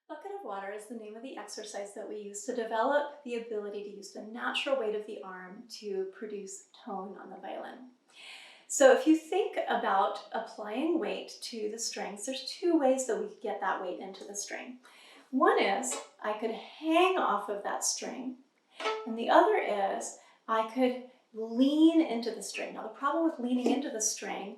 Bucket of water is the name of the exercise that we use to develop the ability to use the natural weight of the arm to produce tone on the violin. So if you think about applying weight to the strings, there's two ways that we could get that weight into the string. One is I could hang off of that string, and the other is I could lean into the string. Now the problem with leaning into the string,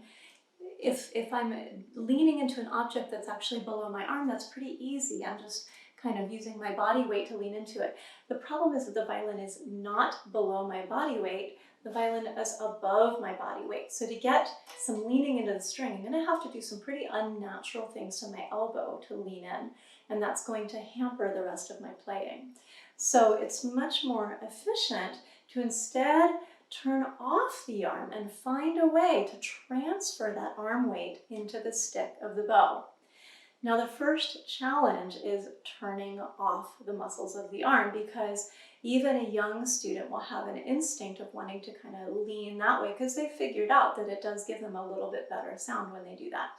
if I'm leaning into an object that's actually below my arm, that's pretty easy. I'm just kind of using my body weight to lean into it. The problem is that the violin is not below my body weight. The violin is above my body weight. So to get some leaning into the string, I'm going to have to do some pretty unnatural things to my elbow to lean in, and that's going to hamper the rest of my playing. So it's much more efficient to instead turn off the arm and find a way to transfer that arm weight into the stick of the bow. Now the first challenge is turning off the muscles of the arm, because even a young student will have an instinct of wanting to kind of lean that way because they figured out that it does give them a little bit better sound when they do that.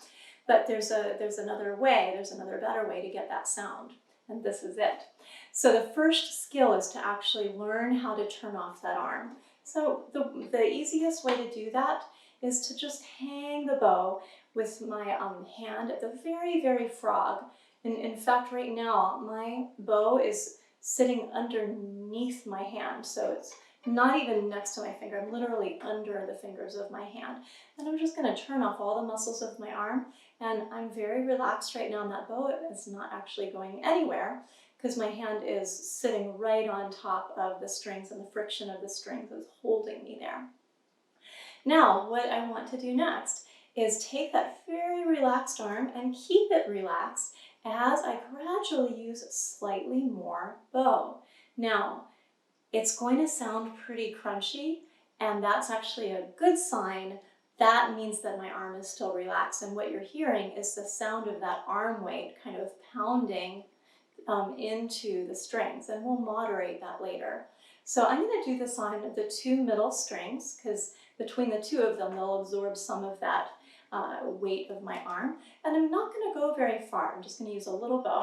But there's another way, there's another better way to get that sound, and this is it. So the first skill is to actually learn how to turn off that arm. So the easiest way to do that is to just hang the bow with my hand at the very, very frog. In fact, right now, my bow is sitting underneath my hand, so it's not even next to my finger. I'm literally under the fingers of my hand. And I'm just going to turn off all the muscles of my arm, and I'm very relaxed right now, and that bow is not actually going anywhere, because my hand is sitting right on top of the strings, and the friction of the strings is holding me there. Now, what I want to do next is take that very relaxed arm and keep it relaxed as I gradually use slightly more bow. Now, it's going to sound pretty crunchy, and that's actually a good sign. That means that my arm is still relaxed, and what you're hearing is the sound of that arm weight kind of pounding into the strings, and we'll moderate that later. So I'm going to do this on the two middle strings, because between the two of them, they'll absorb some of that weight of my arm. And I'm not going to go very far. I'm just going to use a little bow.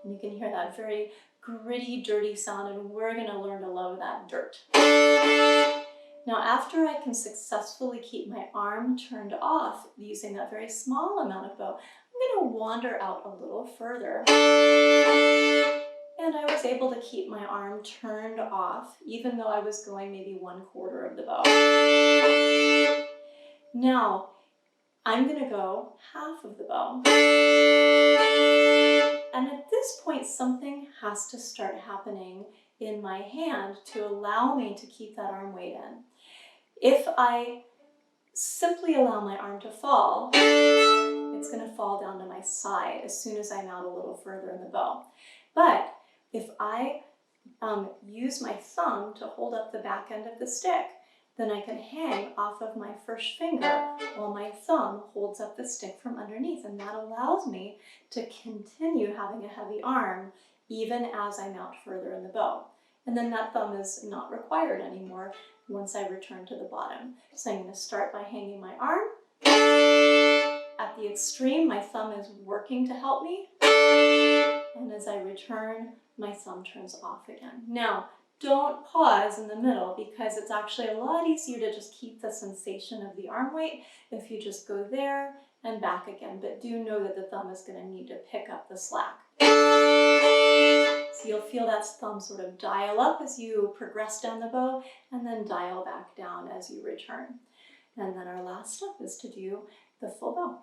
And you can hear that very gritty, dirty sound, and we're going to learn to love that dirt. Now, after I can successfully keep my arm turned off using that very small amount of bow, I'm going to wander out a little further. And I was able to keep my arm turned off, even though I was going maybe 1/4 of the bow. Now, I'm going to go half of the bow. And at this point, something has to start happening in my hand to allow me to keep that arm weight in. If I simply allow my arm to fall, it's going to fall down to my side as soon as I'm out a little further in the bow. But if I use my thumb to hold up the back end of the stick, then I can hang off of my first finger while my thumb holds up the stick from underneath, and that allows me to continue having a heavy arm even as I'm out further in the bow. And then that thumb is not required anymore once I return to the bottom. So I'm going to start by hanging my arm. At the extreme, my thumb is working to help me. And as I return, my thumb turns off again. Now, don't pause in the middle, because it's actually a lot easier to just keep the sensation of the arm weight if you just go there and back again. But do know that the thumb is going to need to pick up the slack. So you'll feel that thumb sort of dial up as you progress down the bow, and then dial back down as you return. And then our last step is to do the full bow.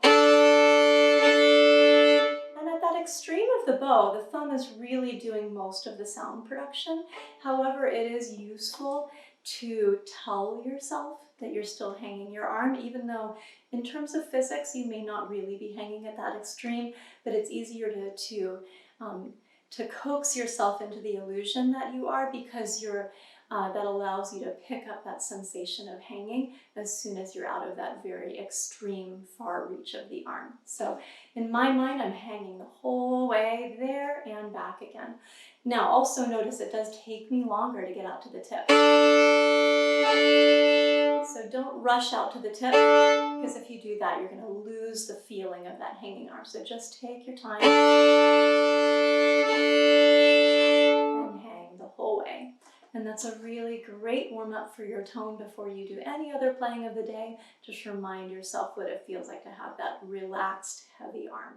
And at that extreme of the bow, the thumb is really doing most of the sound production. However, it is useful to tell yourself that you're still hanging your arm, even though in terms of physics, you may not really be hanging at that extreme, but it's easier to coax yourself into the illusion that you are, because that allows you to pick up that sensation of hanging as soon as you're out of that very extreme far reach of the arm. So in my mind, I'm hanging the whole way there and back again. Now, also notice it does take me longer to get out to the tip. So don't rush out to the tip, because if you do that, you're going to lose the feeling of that hanging arm. So just take your time. And that's a really great warm-up for your tone before you do any other playing of the day. Just remind yourself what it feels like to have that relaxed, heavy arm.